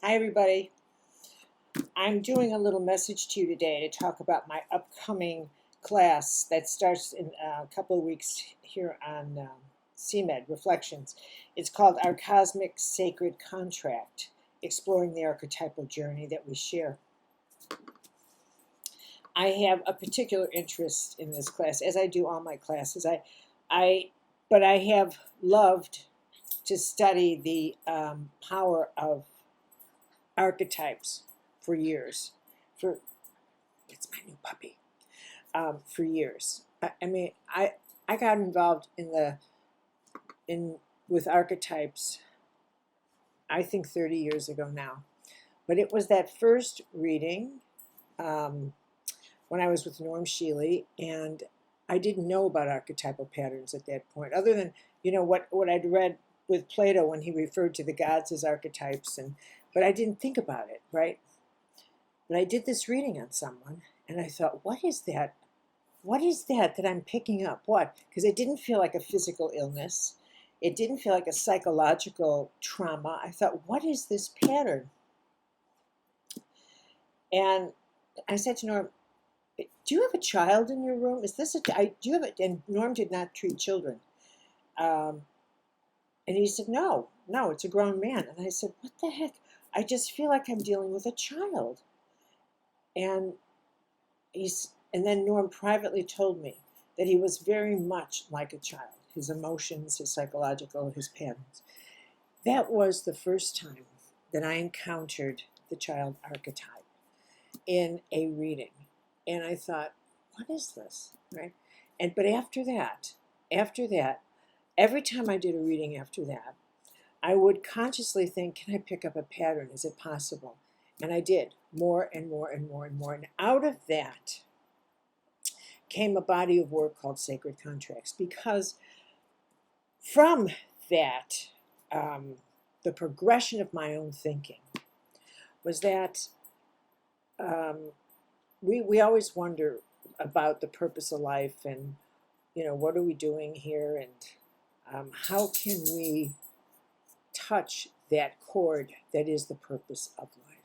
Hi, everybody. I'm doing a little message to you today to talk about my upcoming class that starts in a couple of weeks here on CMED Reflections. It's called Our Cosmic Sacred Contract, Exploring the Archetypal Journey that we share. I have a particular interest in this class, as I do all my classes. But I have loved to study the power of archetypes for years. It's my new puppy. For years. I got involved with archetypes, I think 30 years ago now. But it was that first reading when I was with Norm Shealy, and I didn't know about archetypal patterns at that point, other than what I'd read with Plato when he referred to the gods as archetypes, but I didn't think about it, right? But I did this reading on someone, and I thought, what is that? What is that I'm picking up? What? Because it didn't feel like a physical illness. It didn't feel like a psychological trauma. I thought, what is this pattern? And I said to Norm, do you have a child in your room? Do you have it? And Norm did not treat children. And he said, no, it's a grown man. And I said, what the heck? I just feel like I'm dealing with a child. And then Norm privately told me that he was very much like a child. His emotions, his psychological, his patterns. That was the first time that I encountered the child archetype in a reading. And I thought, what is this, right? But after that, every time I did a reading after that, I would consciously think, can I pick up a pattern? Is it possible? And I did, more and more and more and more. And out of that came a body of work called Sacred Contracts, because from that, the progression of my own thinking was that we always wonder about the purpose of life and, what are we doing here, and how can we touch that chord that is the purpose of life.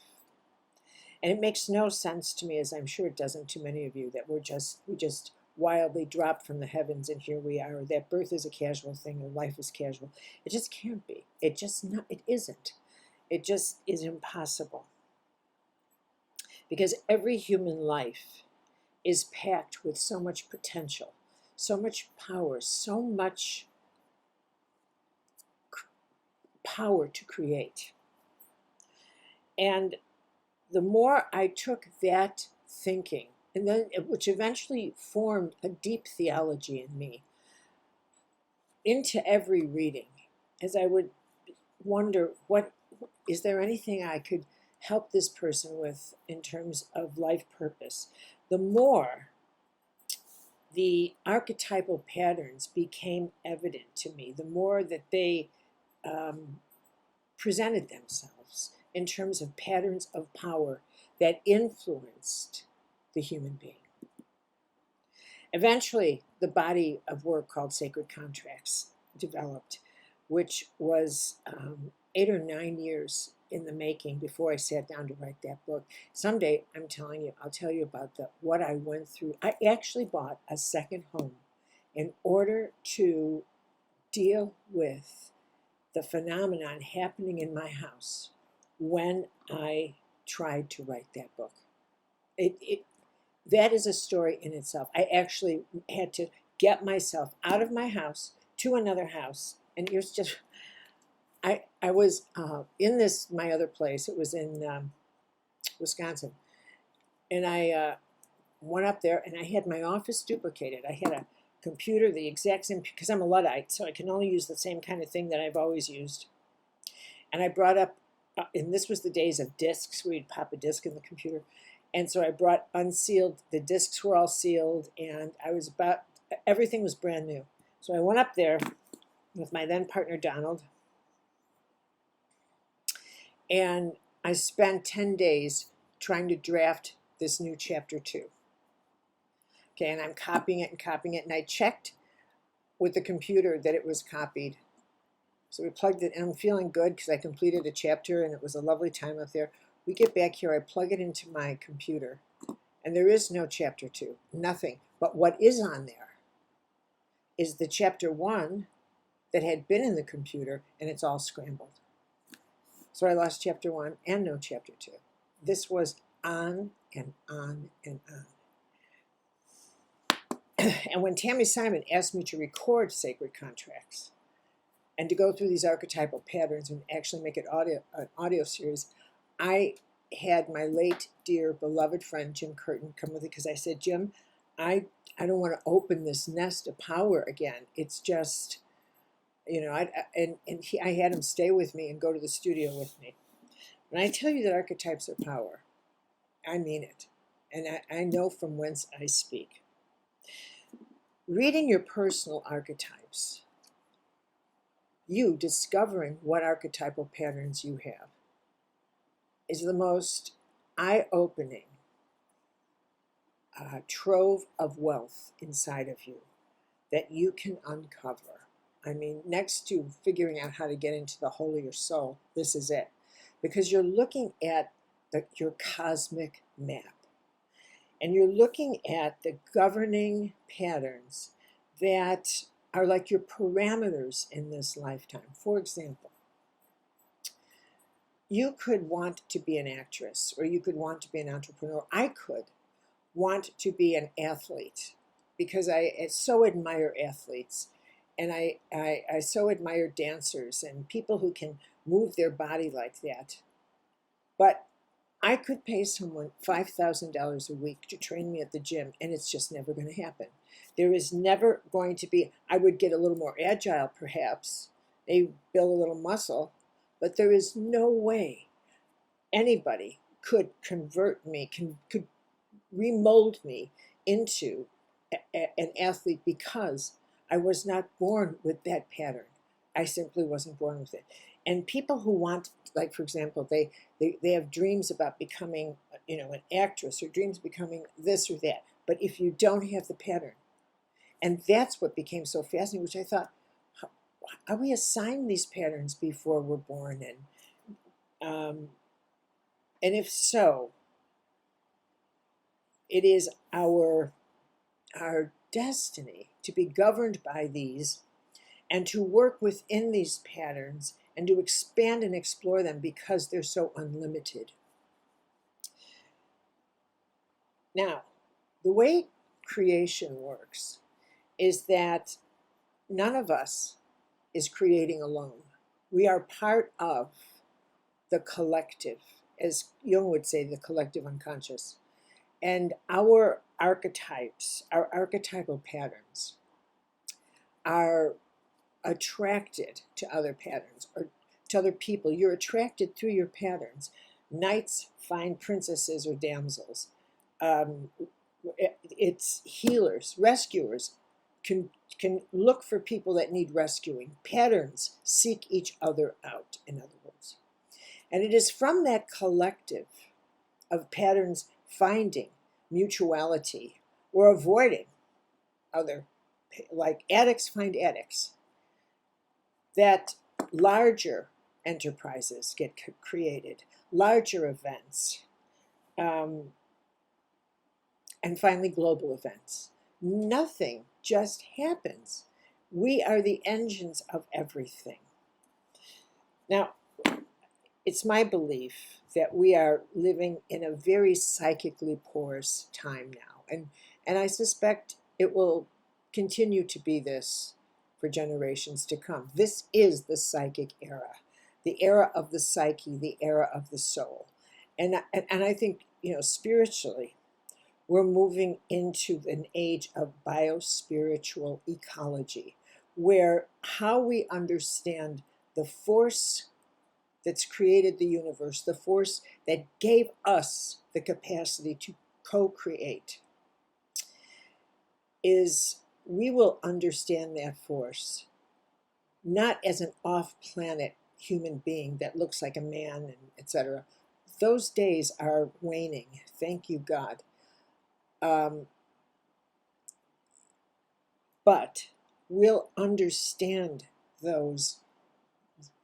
And it makes no sense to me, as I'm sure it doesn't to many of you, that we just wildly dropped from the heavens and here we are, or that birth is a casual thing and life is casual. It just can't be. It isn't. It just is impossible. Because every human life is packed with so much potential, so much power, so much power to create. And the more I took that thinking, and then which eventually formed a deep theology in me, into every reading, as I would wonder, what is there anything I could help this person with in terms of life purpose, the more the archetypal patterns became evident to me, the more that they presented themselves in terms of patterns of power that influenced the human being. Eventually, the body of work called Sacred Contracts developed, which was 8 or 9 years in the making before I sat down to write that book. Someday, I'm telling you, I'll tell you about what I went through. I actually bought a second home in order to deal with the phenomenon happening in my house when I tried to write that book. That is a story in itself. I actually had to get myself out of my house to another house. And here's just, I was in my other place. It was in Wisconsin. And I went up there and I had my office duplicated. I had a computer, the exact same, because I'm a Luddite, so I can only use the same kind of thing that I've always used. And I brought up, and this was the days of discs, where you'd pop a disc in the computer. And so I brought unsealed, the discs were all sealed, and everything was brand new. So I went up there with my then partner, Donald, and I spent 10 days trying to draft this new chapter 2. Okay, and I'm copying it, and I checked with the computer that it was copied So we plugged it, and I'm feeling good because I completed a chapter, and it was a lovely time up there. We get back here, I plug it into my computer, and there is no chapter 2, nothing. But what is on there is the chapter 1 that had been in the computer, and it's all scrambled. So I lost chapter 1 and no chapter 2. This was on and on and on. And when Tammy Simon asked me to record Sacred Contracts and to go through these archetypal patterns and actually make it an audio series, I had my late, dear, beloved friend Jim Curtin come with it, because I said, Jim, I don't want to open this nest of power again. It's just, you know, I had him stay with me and go to the studio with me. When I tell you that archetypes are power, I mean it. And I know from whence I speak. Reading your personal archetypes, you discovering what archetypal patterns you have, is the most eye-opening trove of wealth inside of you that you can uncover. I mean, next to figuring out how to get into the holier soul, this is it. Because you're looking at your cosmic map. And you're looking at the governing patterns that are like your parameters in this lifetime. For example, you could want to be an actress, or you could want to be an entrepreneur. I could want to be an athlete because I so admire athletes, and I so admire dancers and people who can move their body like that. But I could pay someone $5,000 a week to train me at the gym, and it's just never going to happen. There is never going to be, I would get a little more agile perhaps, maybe build a little muscle, but there is no way anybody could convert me, could remold me into an athlete, because I was not born with that pattern. I simply wasn't born with it. And people who want, like, for example, they have dreams about becoming, you know, an actress, or dreams of becoming this or that. But if you don't have the pattern, and that's what became so fascinating, which I thought, are we assigned these patterns before we're born? And if so, it is our destiny to be governed by these and to work within these patterns and to expand and explore them, because they're so unlimited. Now, the way creation works is that none of us is creating alone. We are part of the collective, as Jung would say, the collective unconscious. And our archetypes, our archetypal patterns, are attracted to other patterns or to other people. You're attracted through your patterns. Knights find princesses or damsels. It's healers, rescuers can look for people that need rescuing. Patterns seek each other out, in other words. And it is from that collective of patterns finding mutuality or avoiding other, like addicts find addicts, that larger enterprises get created, larger events, and finally global events. Nothing just happens. We are the engines of everything. Now, it's my belief that we are living in a very psychically porous time now, and I suspect it will continue to be this for generations to come. This is the psychic era, the era of the psyche, the era of the soul. And I think, you know, spiritually, we're moving into an age of biospiritual ecology, where how we understand the force that's created the universe, the force that gave us the capacity to co-create, is we will understand that force not as an off-planet human being that looks like a man, and etc. Those days are waning, thank you, God. But we'll understand those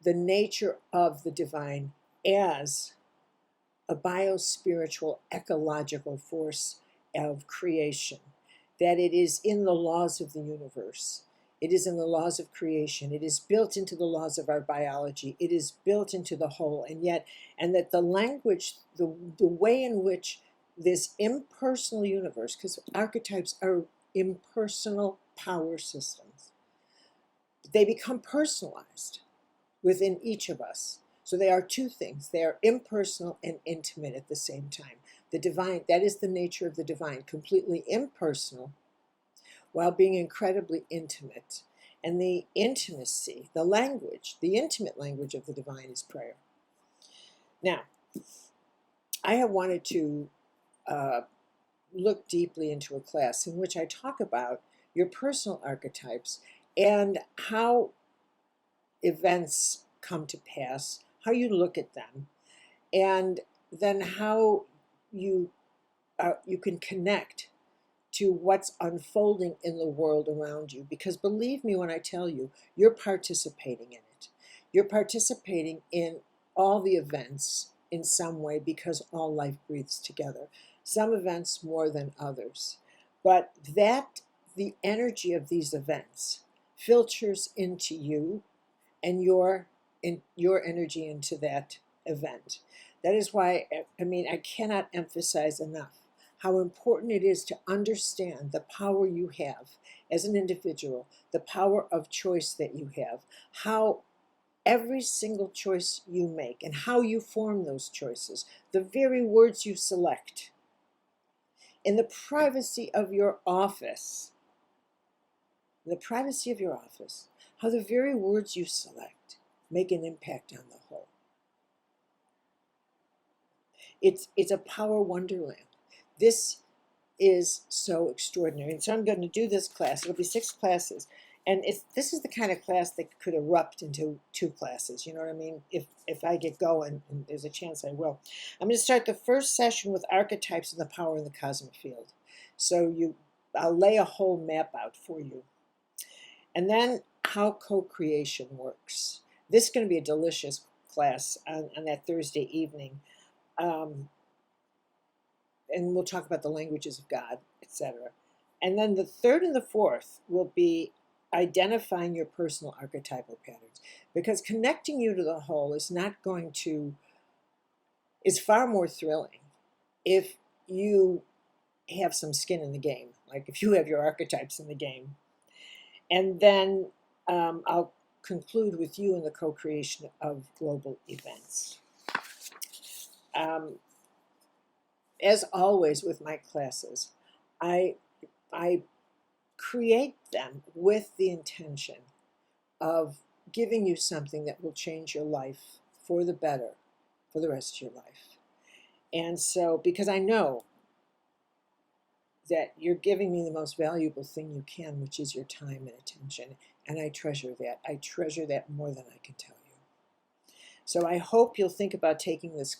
the nature of the divine as a biospiritual ecological force of creation, that it is in the laws of the universe. It is in the laws of creation. It is built into the laws of our biology. It is built into the whole. And that the language, the way in which this impersonal universe, because archetypes are impersonal power systems, they become personalized within each of us. So they are two things. They are impersonal and intimate at the same time. The divine, that is the nature of the divine, completely impersonal while being incredibly intimate. And the intimacy, the language, the intimate language of the divine is prayer. Now, I have wanted to look deeply into a class in which I talk about your personal archetypes and how events come to pass, how you look at them, and then how you can connect to what's unfolding in the world around you. Because believe me when I tell you, you're participating in it. You're participating in all the events in some way because all life breathes together. Some events more than others. But the energy of these events filters into you and your energy into that event. That is why, I cannot emphasize enough how important it is to understand the power you have as an individual, the power of choice that you have, how every single choice you make and how you form those choices, the very words you select in the privacy of your office, how the very words you select make an impact on the whole. It's a power wonderland. This is so extraordinary. And so I'm going to do this class. It'll be 6 classes. And this is the kind of class that could erupt into 2 classes. You know what I mean? If I get going, and there's a chance I will. I'm going to start the first session with archetypes and the power in the cosmic field. So I'll lay a whole map out for you. And then how co-creation works. This is going to be a delicious class on that Thursday evening. And we'll talk about the languages of God, etc. And then the 3rd and the 4th will be identifying your personal archetypal patterns, because connecting you to the whole is far more thrilling if you have some skin in the game, like if you have your archetypes in the game. And then I'll conclude with you in the co-creation of global events. As always with my classes, I create them with the intention of giving you something that will change your life for the better for the rest of your life. And so, because I know that you're giving me the most valuable thing you can, which is your time and attention, and I treasure that. I treasure that more than I can tell you. So I hope you'll think about taking this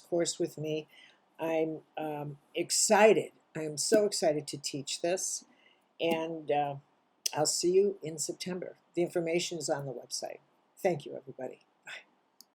course with me. I'm excited. I am so excited to teach this, and I'll see you in September. The information is on the website. Thank you, everybody.